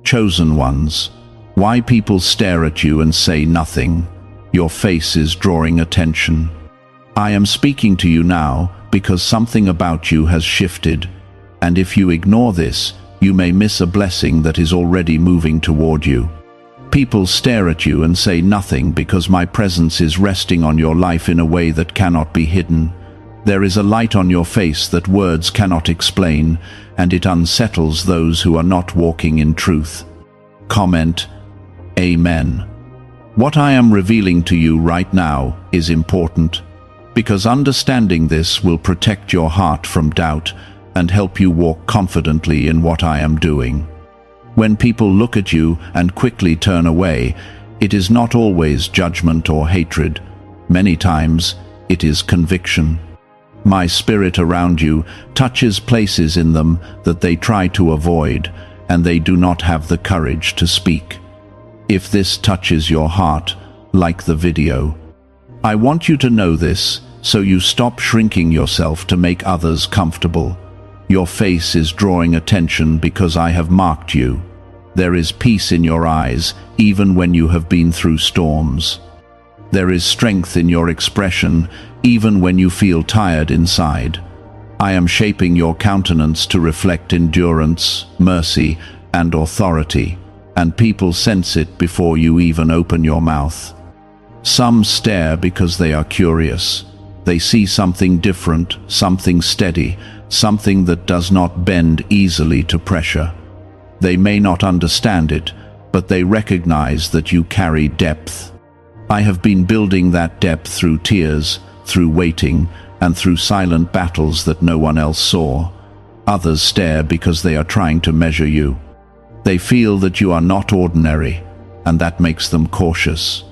Chosen ones. Why people stare at you and say nothing. Your face is drawing attention. I am speaking to you now because something about you has shifted, and if you ignore this, you may miss a blessing that is already moving toward you. People stare at you and say nothing because my presence is resting on your life in a way that cannot be hidden. There is a light on your face that words cannot explain, and it unsettles those who are not walking in truth. Comment, Amen. What I am revealing to you right now is important, because understanding this will protect your heart from doubt and help you walk confidently in what I am doing. When people look at you and quickly turn away, it is not always judgment or hatred. Many times, it is conviction. My spirit around you touches places in them that they try to avoid, and they do not have the courage to speak. If this touches your heart, like the video. I want you to know this, so you stop shrinking yourself to make others comfortable. Your face is drawing attention because I have marked you. There is peace in your eyes, even when you have been through storms. There is strength in your expression, even when you feel tired inside. I am shaping your countenance to reflect endurance, mercy, and authority, and people sense it before you even open your mouth. Some stare because they are curious. They see something different, something steady, something that does not bend easily to pressure. They may not understand it, but they recognize that you carry depth. I have been building that depth through tears, through waiting, and through silent battles that no one else saw. Others stare because they are trying to measure you. They feel that you are not ordinary, and that makes them cautious.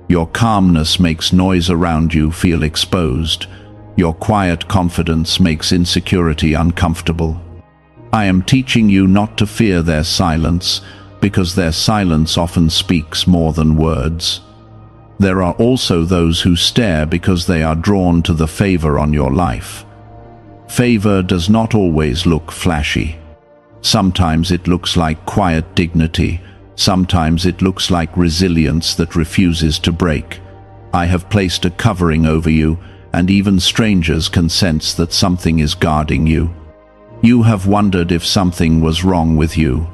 Your calmness makes noise around you feel exposed. Your quiet confidence makes insecurity uncomfortable. I am teaching you not to fear their silence, because their silence often speaks more than words. There are also those who stare because they are drawn to the favor on your life. Favor does not always look flashy. Sometimes it looks like quiet dignity. Sometimes it looks like resilience that refuses to break. I have placed a covering over you, and even strangers can sense that something is guarding you. You have wondered if something was wrong with you.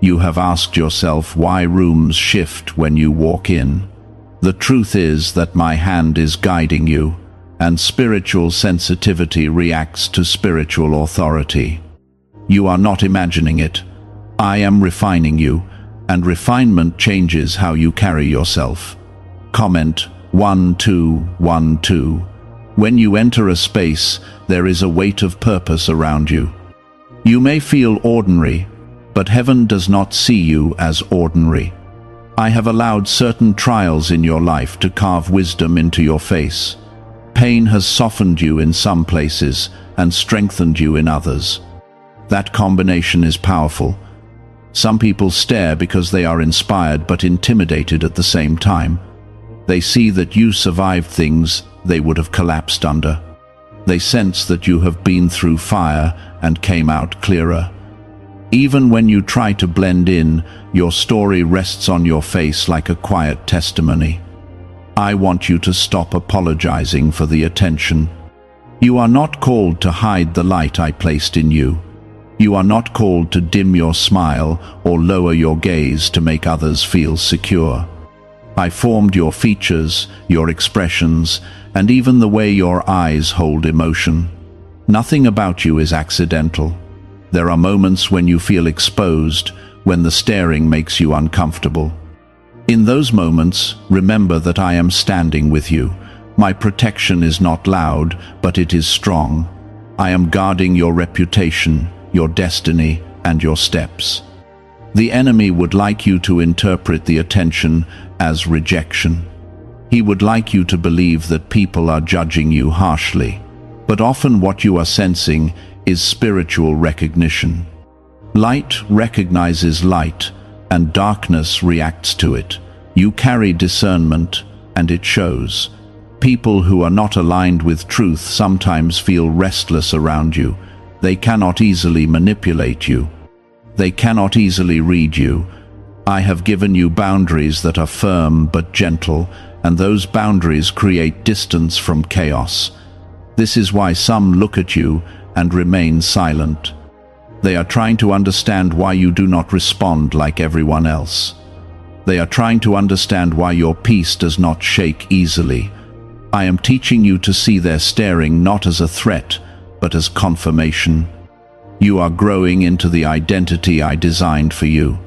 You have asked yourself why rooms shift when you walk in. The truth is that my hand is guiding you, and spiritual sensitivity reacts to spiritual authority. You are not imagining it. I am refining you, and refinement changes how you carry yourself. Comment 1212. When you enter a space, there is a weight of purpose around you. You may feel ordinary, but heaven does not see you as ordinary. I have allowed certain trials in your life to carve wisdom into your face. Pain has softened you in some places and strengthened you in others. That combination is powerful. Some people stare because they are inspired but intimidated at the same time. They see that you survived things they would have collapsed under. They sense that you have been through fire and came out clearer. Even when you try to blend in, your story rests on your face like a quiet testimony. I want you to stop apologizing for the attention. You are not called to hide the light I placed in you. You are not called to dim your smile or lower your gaze to make others feel secure. I formed your features, your expressions, and even the way your eyes hold emotion. Nothing about you is accidental. There are moments when you feel exposed, when the staring makes you uncomfortable. In those moments, remember that I am standing with you. My protection is not loud, but it is strong. I am guarding your reputation, your destiny, and your steps. The enemy would like you to interpret the attention as rejection. He would like you to believe that people are judging you harshly. But often what you are sensing is spiritual recognition. Light recognizes light, and darkness reacts to it. You carry discernment, and it shows. People who are not aligned with truth sometimes feel restless around you. They cannot easily manipulate you. They cannot easily read you, I have given you boundaries that are firm but gentle, and those boundaries create distance from chaos. This is why some look at you and remain silent. They are trying to understand why you do not respond like everyone else. They are trying to understand why your peace does not shake easily. I am teaching you to see their staring not as a threat, but as confirmation. You are growing into the identity I designed for you.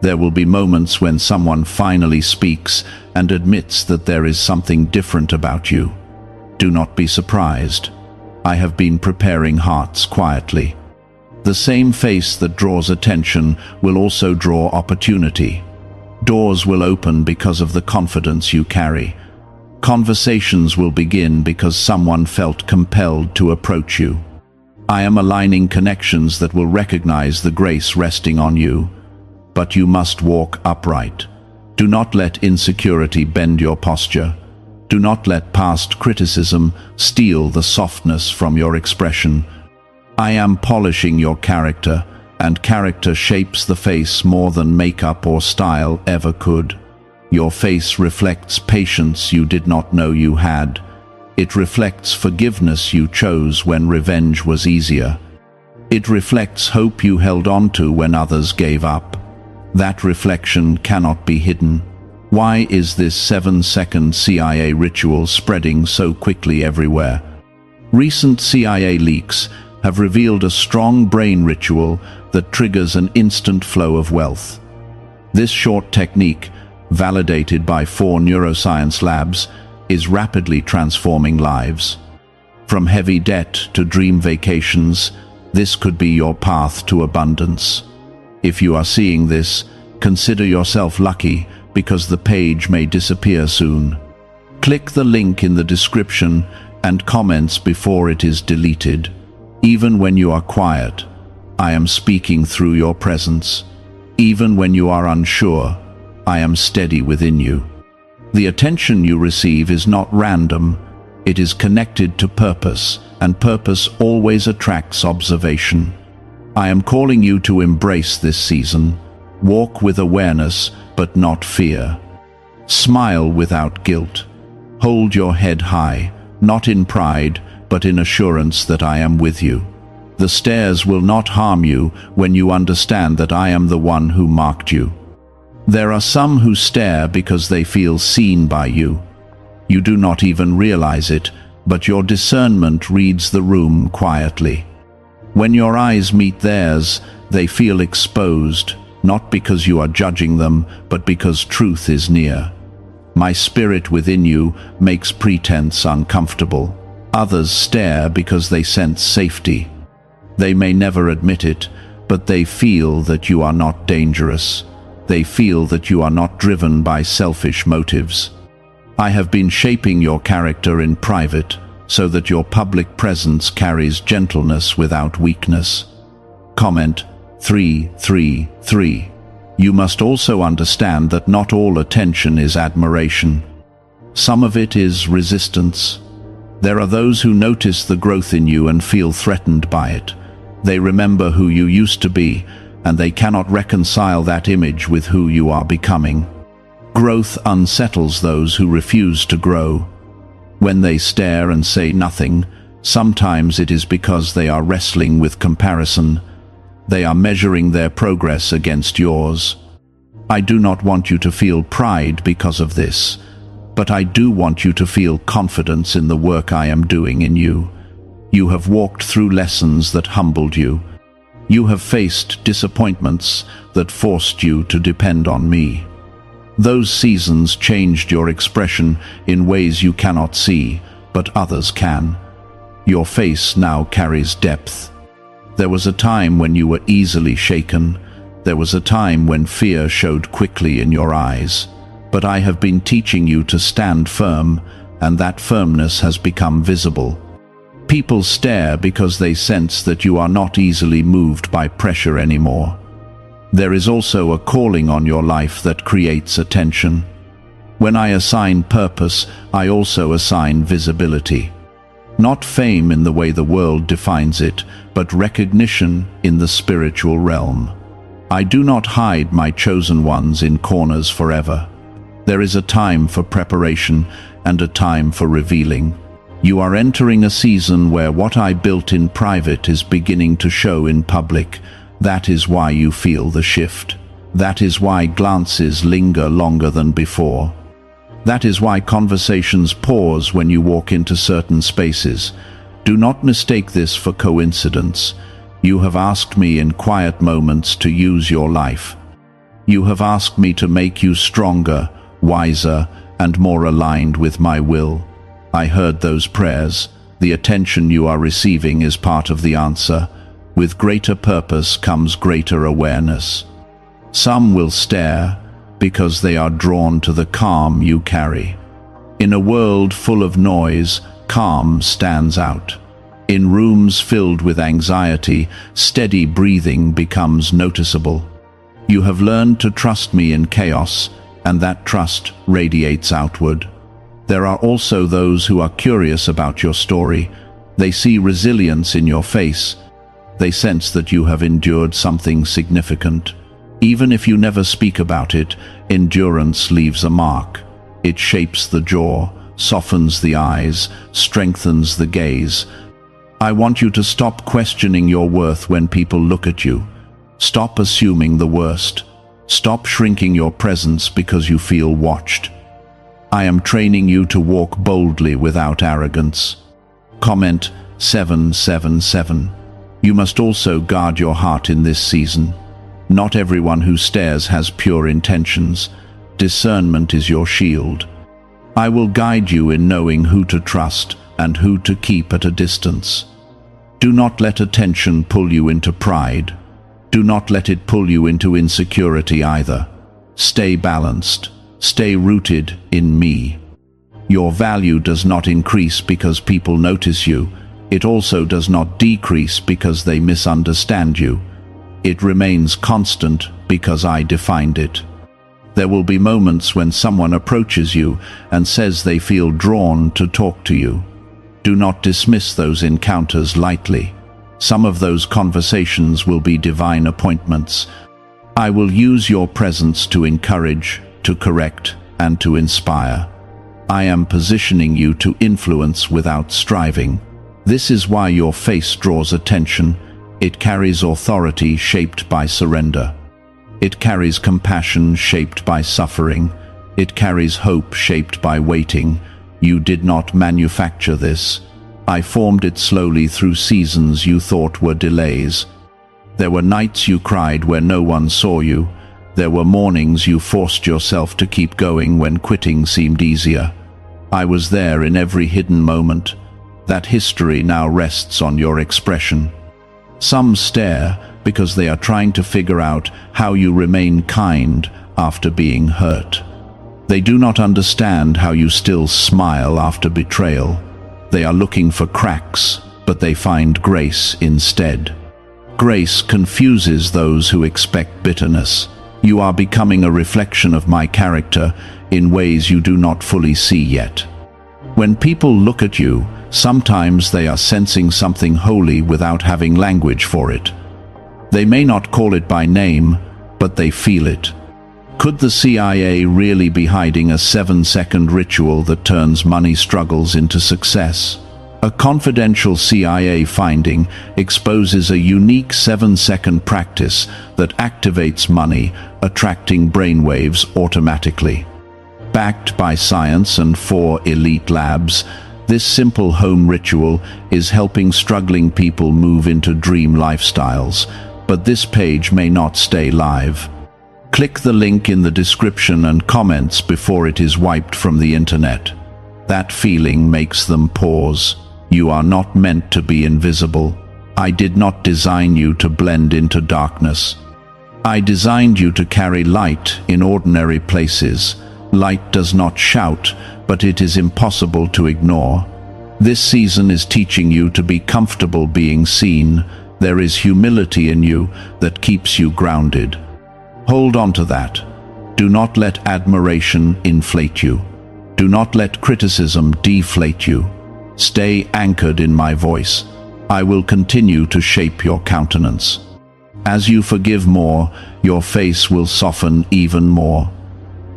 There will be moments when someone finally speaks and admits that there is something different about you. Do not be surprised. I have been preparing hearts quietly. The same face that draws attention will also draw opportunity. Doors will open because of the confidence you carry. Conversations will begin because someone felt compelled to approach you. I am aligning connections that will recognize the grace resting on you. But you must walk upright. Do not let insecurity bend your posture. Do not let past criticism steal the softness from your expression. I am polishing your character, and character shapes the face more than makeup or style ever could. Your face reflects patience you did not know you had. It reflects forgiveness you chose when revenge was easier. It reflects hope you held on to when others gave up. That reflection cannot be hidden. Why is this 7-second CIA ritual spreading so quickly everywhere? Recent CIA leaks have revealed a strong brain ritual that triggers an instant flow of wealth. This short technique, validated by 4 neuroscience labs, is rapidly transforming lives. From heavy debt to dream vacations, this could be your path to abundance. If you are seeing this, consider yourself lucky because the page may disappear soon. Click the link in the description and comments before it is deleted. Even when you are quiet, I am speaking through your presence. Even when you are unsure, I am steady within you. The attention you receive is not random. It is connected to purpose, and purpose always attracts observation. I am calling you to embrace this season. Walk with awareness, but not fear. Smile without guilt. Hold your head high, not in pride, but in assurance that I am with you. The stairs will not harm you when you understand that I am the one who marked you. There are some who stare because they feel seen by you. You do not even realize it, but your discernment reads the room quietly. When your eyes meet theirs, they feel exposed, not because you are judging them, but because truth is near. My spirit within you makes pretense uncomfortable. Others stare because they sense safety. They may never admit it, but they feel that you are not dangerous. They feel that you are not driven by selfish motives. I have been shaping your character in private, so that your public presence carries gentleness without weakness. Comment 333. You must also understand that not all attention is admiration. Some of it is resistance. There are those who notice the growth in you and feel threatened by it. They remember who you used to be, and they cannot reconcile that image with who you are becoming. Growth unsettles those who refuse to grow. When they stare and say nothing, sometimes it is because they are wrestling with comparison. They are measuring their progress against yours. I do not want you to feel pride because of this, but I do want you to feel confidence in the work I am doing in you. You have walked through lessons that humbled you. You have faced disappointments that forced you to depend on me. Those seasons changed your expression in ways you cannot see, but others can. Your face now carries depth. There was a time when you were easily shaken. There was a time when fear showed quickly in your eyes. But I have been teaching you to stand firm, and that firmness has become visible. People stare because they sense that you are not easily moved by pressure anymore. There is also a calling on your life that creates attention. When I assign purpose, I also assign visibility. Not fame in the way the world defines it, but recognition in the spiritual realm. I do not hide my chosen ones in corners forever. There is a time for preparation and a time for revealing. You are entering a season where what I built in private is beginning to show in public. That is why you feel the shift. That is why glances linger longer than before. That is why conversations pause when you walk into certain spaces. Do not mistake this for coincidence. You have asked me in quiet moments to use your life. You have asked me to make you stronger, wiser, and more aligned with my will. I heard those prayers. The attention you are receiving is part of the answer. With greater purpose comes greater awareness. Some will stare because they are drawn to the calm you carry. In a world full of noise, calm stands out. In rooms filled with anxiety, steady breathing becomes noticeable. You have learned to trust me in chaos, and that trust radiates outward. There are also those who are curious about your story. They see resilience in your face. They sense that you have endured something significant. Even if you never speak about it, endurance leaves a mark. It shapes the jaw, softens the eyes, strengthens the gaze. I want you to stop questioning your worth when people look at you. Stop assuming the worst. Stop shrinking your presence because you feel watched. I am training you to walk boldly without arrogance. Comment 777. You must also guard your heart in this season. Not everyone who stares has pure intentions. Discernment is your shield. I will guide you in knowing who to trust and who to keep at a distance. Do not let attention pull you into pride. Do not let it pull you into insecurity either. Stay balanced. Stay rooted in me. Your value does not increase because people notice you. It also does not decrease because they misunderstand you. It remains constant because I defined it. There will be moments when someone approaches you and says they feel drawn to talk to you. Do not dismiss those encounters lightly. Some of those conversations will be divine appointments. I will use your presence to encourage, to correct, and to inspire. I am positioning you to influence without striving. This is why your face draws attention. It carries authority shaped by surrender. It carries compassion shaped by suffering. It carries hope shaped by waiting. You did not manufacture this. I formed it slowly through seasons you thought were delays. There were nights you cried where no one saw you. There were mornings you forced yourself to keep going when quitting seemed easier. I was there in every hidden moment. That history now rests on your expression. Some stare because they are trying to figure out how you remain kind after being hurt. They do not understand how you still smile after betrayal. They are looking for cracks, but they find grace instead. Grace confuses those who expect bitterness. You are becoming a reflection of my character in ways you do not fully see yet. When people look at you, sometimes they are sensing something holy without having language for it. They may not call it by name, but they feel it. Could the CIA really be hiding a 7-second ritual that turns money struggles into success? A confidential CIA finding exposes a unique 7-second practice that activates money, attracting brainwaves automatically. Backed by science and 4 elite labs, this simple home ritual is helping struggling people move into dream lifestyles, but this page may not stay live. Click the link in the description and comments before it is wiped from the internet. That feeling makes them pause. You are not meant to be invisible. I did not design you to blend into darkness. I designed you to carry light in ordinary places. Light does not shout, but it is impossible to ignore. This season is teaching you to be comfortable being seen. There is humility in you that keeps you grounded. Hold on to that. Do not let admiration inflate you. Do not let criticism deflate you. Stay anchored in my voice. I will continue to shape your countenance. As you forgive more, your face will soften even more.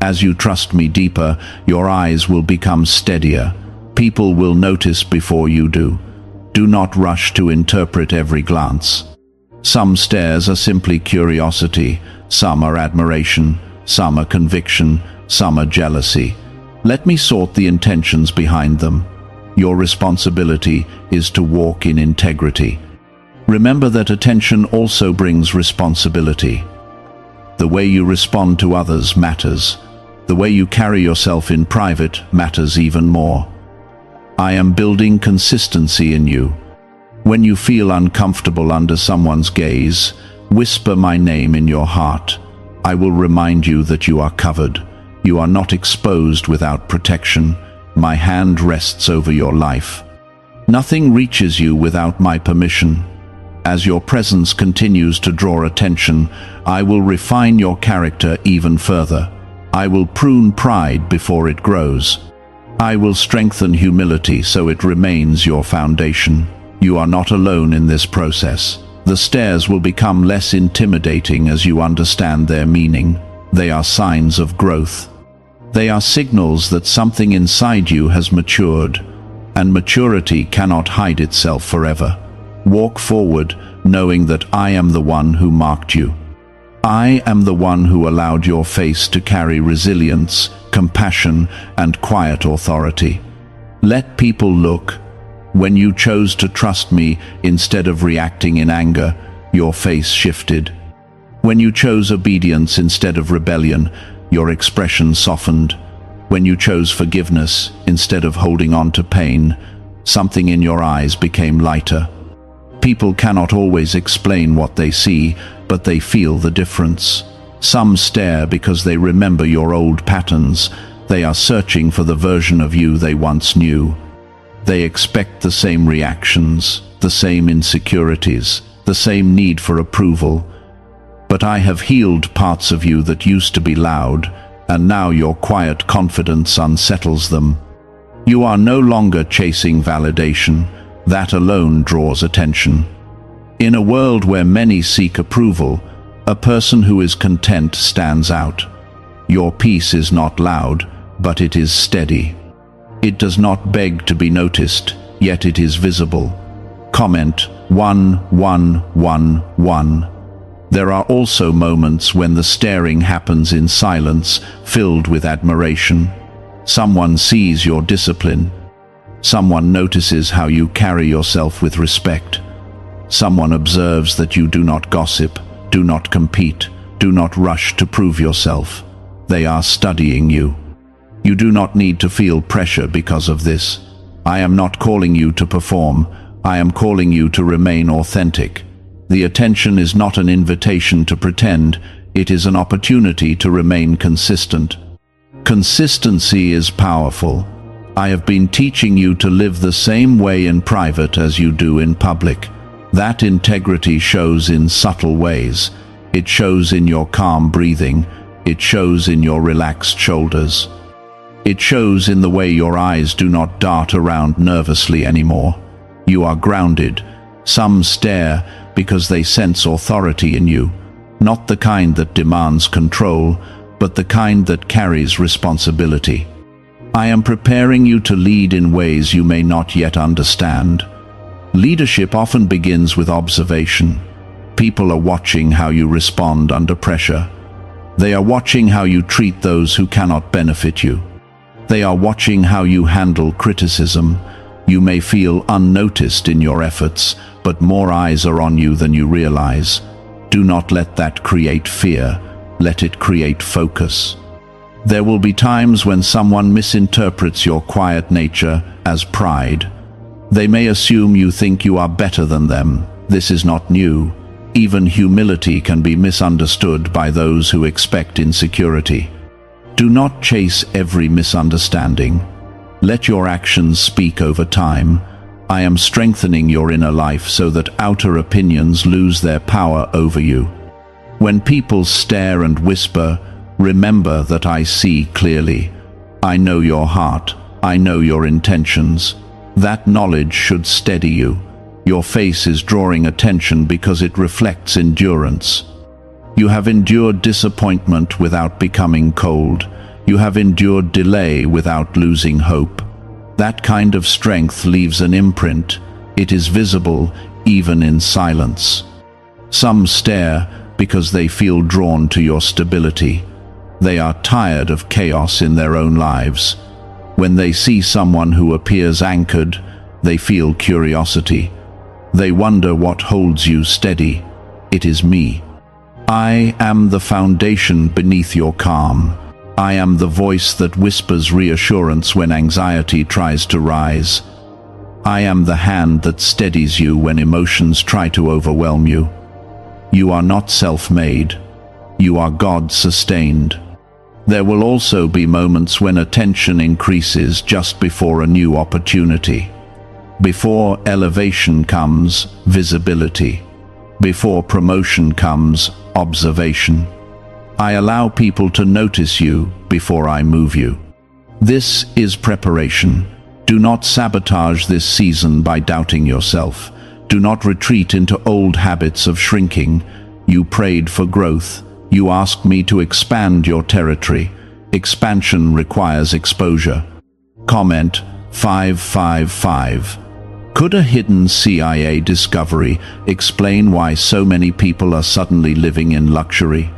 As you trust me deeper, your eyes will become steadier. People will notice before you do. Do not rush to interpret every glance. Some stares are simply curiosity, some are admiration, some are conviction, some are jealousy. Let me sort the intentions behind them. Your responsibility is to walk in integrity. Remember that attention also brings responsibility. The way you respond to others matters. The way you carry yourself in private matters even more. I am building consistency in you. When you feel uncomfortable under someone's gaze, whisper my name in your heart. I will remind you that you are covered. You are not exposed without protection. My hand rests over your life. Nothing reaches you without my permission. As your presence continues to draw attention, I will refine your character even further. I will prune pride before it grows. I will strengthen humility so it remains your foundation. You are not alone in this process. The stares will become less intimidating as you understand their meaning. They are signs of growth. They are signals that something inside you has matured, and maturity cannot hide itself forever. Walk forward, knowing that I am the one who marked you. I am the one who allowed your face to carry resilience, compassion, and quiet authority. Let people look. When you chose to trust me instead of reacting in anger, your face shifted. When you chose obedience instead of rebellion, your expression softened. When you chose forgiveness instead of holding on to pain, something in your eyes became lighter. People cannot always explain what they see, but they feel the difference. Some stare because they remember your old patterns. They are searching for the version of you they once knew. They expect the same reactions, the same insecurities, the same need for approval. But I have healed parts of you that used to be loud, and now your quiet confidence unsettles them. You are no longer chasing validation. That alone draws attention. In a world where many seek approval, a person who is content stands out. Your peace is not loud, but it is steady. It does not beg to be noticed, yet it is visible. Comment 1111. There are also moments when the staring happens in silence, filled with admiration. Someone sees your discipline. Someone notices how you carry yourself with respect. Someone observes that you do not gossip, do not compete, do not rush to prove yourself. They are studying you. You do not need to feel pressure because of this. I am not calling you to perform. I am calling you to remain authentic. The attention is not an invitation to pretend. It is an opportunity to remain consistent. Consistency is powerful. I have been teaching you to live the same way in private as you do in public. That integrity shows in subtle ways. It shows in your calm breathing. It shows in your relaxed shoulders. It shows in the way your eyes do not dart around nervously anymore. You are grounded. Some stare because they sense authority in you, not the kind that demands control, but the kind that carries responsibility. I am preparing you to lead in ways you may not yet understand. Leadership often begins with observation. People are watching how you respond under pressure. They are watching how you treat those who cannot benefit you. They are watching how you handle criticism. You may feel unnoticed in your efforts, but more eyes are on you than you realize. Do not let that create fear. Let it create focus. There will be times when someone misinterprets your quiet nature as pride. They may assume you think you are better than them. This is not new. Even humility can be misunderstood by those who expect insecurity. Do not chase every misunderstanding. Let your actions speak over time. I am strengthening your inner life so that outer opinions lose their power over you. When people stare and whisper, remember that I see clearly. I know your heart. I know your intentions. That knowledge should steady you. Your face is drawing attention because it reflects endurance. You have endured disappointment without becoming cold. You have endured delay without losing hope. That kind of strength leaves an imprint. It is visible even in silence. Some stare because they feel drawn to your stability. They are tired of chaos in their own lives. When they see someone who appears anchored, they feel curiosity. They wonder what holds you steady. It is me. I am the foundation beneath your calm. I am the voice that whispers reassurance when anxiety tries to rise. I am the hand that steadies you when emotions try to overwhelm you. You are not self-made. You are God-sustained. There will also be moments when attention increases just before a new opportunity. Before elevation comes visibility. Before promotion comes observation. I allow people to notice you before I move you. This is preparation. Do not sabotage this season by doubting yourself. Do not retreat into old habits of shrinking. You prayed for growth. You asked me to expand your territory. Expansion requires exposure. Comment 555. Could a hidden CIA discovery explain why so many people are suddenly living in luxury?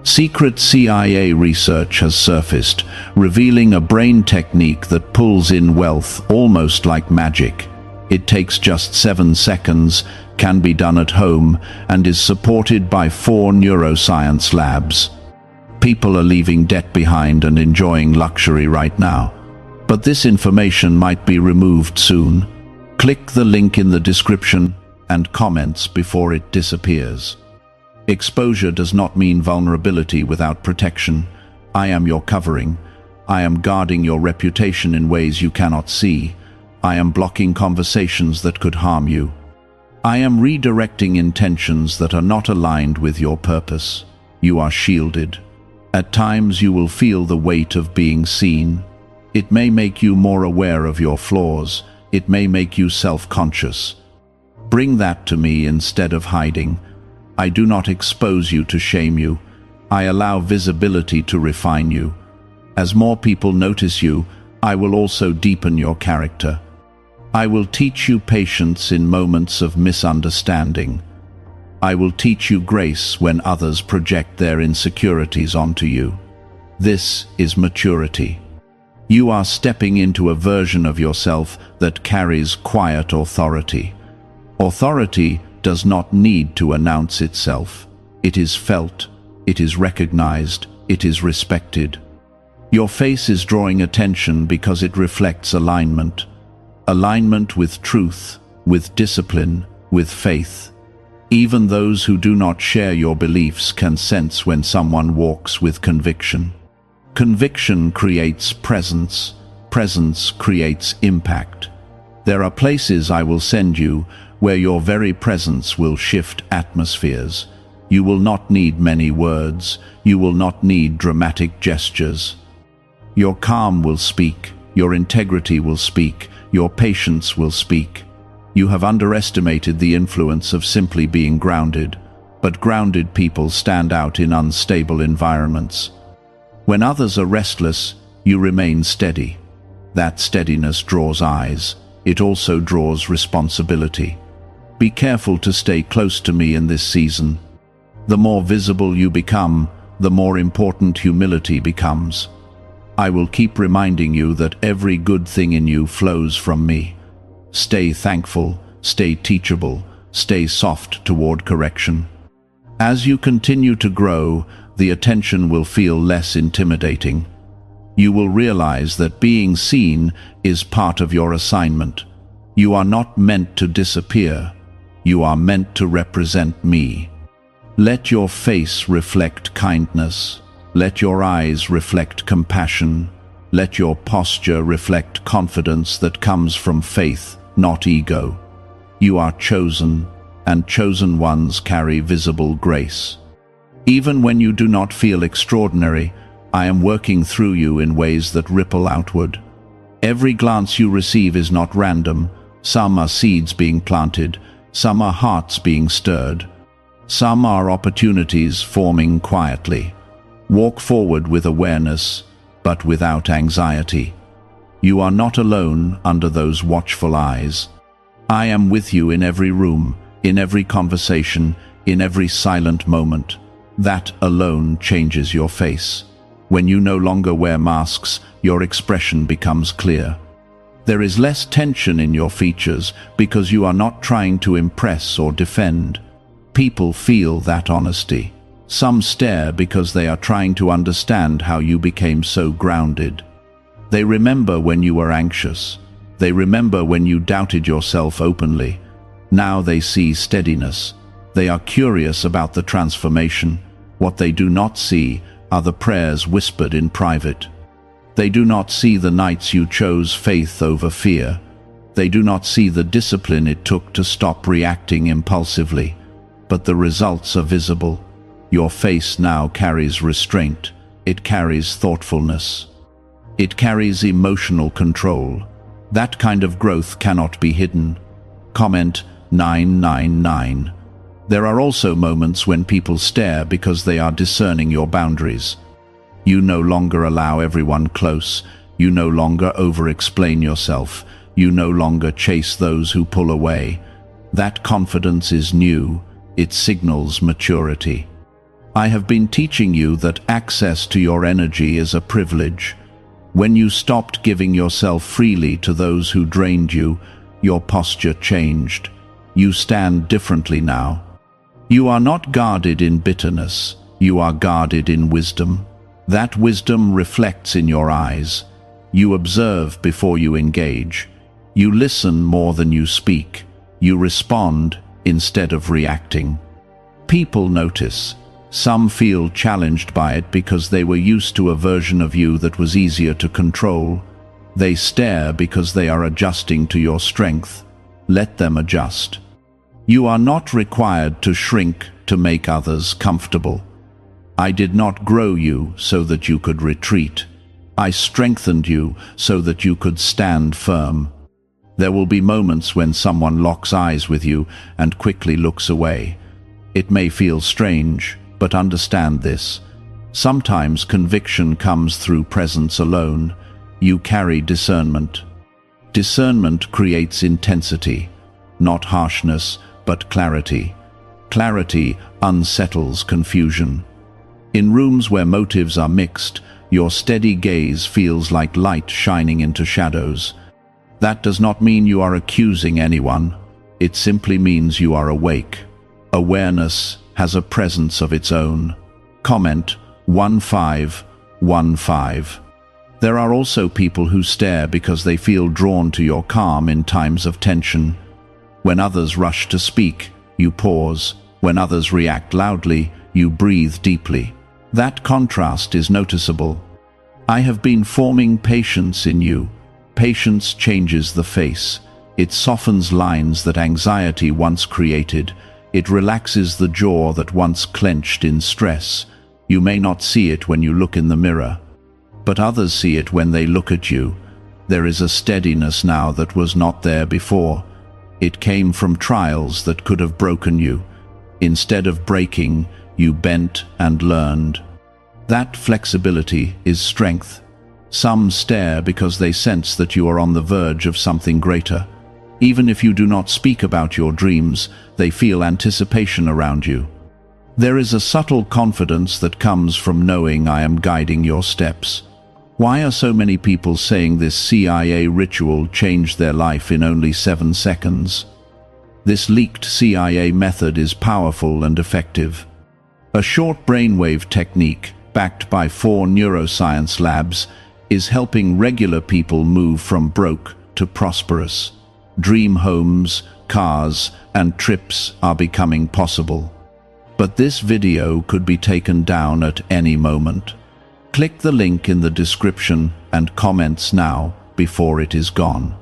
Secret CIA research has surfaced, revealing a brain technique that pulls in wealth almost like magic. It takes just 7 seconds, can be done at home, and is supported by 4 neuroscience labs. People are leaving debt behind and enjoying luxury right now. But this information might be removed soon. Click the link in the description and comments before it disappears. Exposure does not mean vulnerability without protection. I am your covering. I am guarding your reputation in ways you cannot see. I am blocking conversations that could harm you. I am redirecting intentions that are not aligned with your purpose. You are shielded. At times you will feel the weight of being seen. It may make you more aware of your flaws. It may make you self-conscious. Bring that to me instead of hiding. I do not expose you to shame you. I allow visibility to refine you. As more people notice you, I will also deepen your character. I will teach you patience in moments of misunderstanding. I will teach you grace when others project their insecurities onto you. This is maturity. You are stepping into a version of yourself that carries quiet authority. Authority does not need to announce itself. It is felt, it is recognized, it is respected. Your face is drawing attention because it reflects alignment. Alignment with truth, with discipline, with faith. Even those who do not share your beliefs can sense when someone walks with conviction. Conviction creates presence. Presence creates impact. There are places I will send you where your very presence will shift atmospheres. You will not need many words. You will not need dramatic gestures. Your calm will speak. Your integrity will speak. Your patience will speak. You have underestimated the influence of simply being grounded, but grounded people stand out in unstable environments. When others are restless, you remain steady. That steadiness draws eyes. It also draws responsibility. Be careful to stay close to me in this season. The more visible you become, the more important humility becomes. I will keep reminding you that every good thing in you flows from me. Stay thankful, stay teachable, stay soft toward correction. As you continue to grow, the attention will feel less intimidating. You will realize that being seen is part of your assignment. You are not meant to disappear. You are meant to represent me. Let your face reflect kindness. Let your eyes reflect compassion. Let your posture reflect confidence that comes from faith, not ego. You are chosen, and chosen ones carry visible grace. Even when you do not feel extraordinary, I am working through you in ways that ripple outward. Every glance you receive is not random. Some are seeds being planted. Some are hearts being stirred. Some are opportunities forming quietly. Walk forward with awareness, but without anxiety. You are not alone under those watchful eyes. I am with you in every room, in every conversation, in every silent moment. That alone changes your face. When you no longer wear masks, your expression becomes clear. There is less tension in your features because you are not trying to impress or defend. People feel that honesty. Some stare because they are trying to understand how you became so grounded. They remember when you were anxious. They remember when you doubted yourself openly. Now they see steadiness. They are curious about the transformation. What they do not see are the prayers whispered in private. They do not see the nights you chose faith over fear. They do not see the discipline it took to stop reacting impulsively. But the results are visible. Your face now carries restraint. It carries thoughtfulness. It carries emotional control. That kind of growth cannot be hidden. Comment 999. There are also moments when people stare because they are discerning your boundaries. You no longer allow everyone close. You no longer over-explain yourself. You no longer chase those who pull away. That confidence is new. It signals maturity. I have been teaching you that access to your energy is a privilege. When you stopped giving yourself freely to those who drained you, your posture changed. You stand differently now. You are not guarded in bitterness. You are guarded in wisdom. That wisdom reflects in your eyes. You observe before you engage. You listen more than you speak. You respond instead of reacting. People notice. Some feel challenged by it because they were used to a version of you that was easier to control. They stare because they are adjusting to your strength. Let them adjust. You are not required to shrink to make others comfortable. I did not grow you so that you could retreat. I strengthened you so that you could stand firm. There will be moments when someone locks eyes with you and quickly looks away. It may feel strange, but understand this. Sometimes conviction comes through presence alone. You carry discernment. Discernment creates intensity, not harshness, but clarity. Clarity unsettles confusion. In rooms where motives are mixed, your steady gaze feels like light shining into shadows. That does not mean you are accusing anyone. It simply means you are awake. Awareness has a presence of its own. Comment 1515. There are also people who stare because they feel drawn to your calm in times of tension. When others rush to speak, you pause. When others react loudly, you breathe deeply. That contrast is noticeable. I have been forming patience in you. Patience changes the face. It softens lines that anxiety once created. It relaxes the jaw that once clenched in stress. You may not see it when you look in the mirror, but others see it when they look at you. There is a steadiness now that was not there before. It came from trials that could have broken you. Instead of breaking, you bent and learned. That flexibility is strength. Some stare because they sense that you are on the verge of something greater. Even if you do not speak about your dreams, they feel anticipation around you. There is a subtle confidence that comes from knowing I am guiding your steps. Why are so many people saying this CIA ritual changed their life in only 7 seconds? This leaked CIA method is powerful and effective. A short brainwave technique, backed by 4 neuroscience labs, is helping regular people move from broke to prosperous. Dream homes, cars, and trips are becoming possible. But this video could be taken down at any moment. Click the link in the description and comments now before it is gone.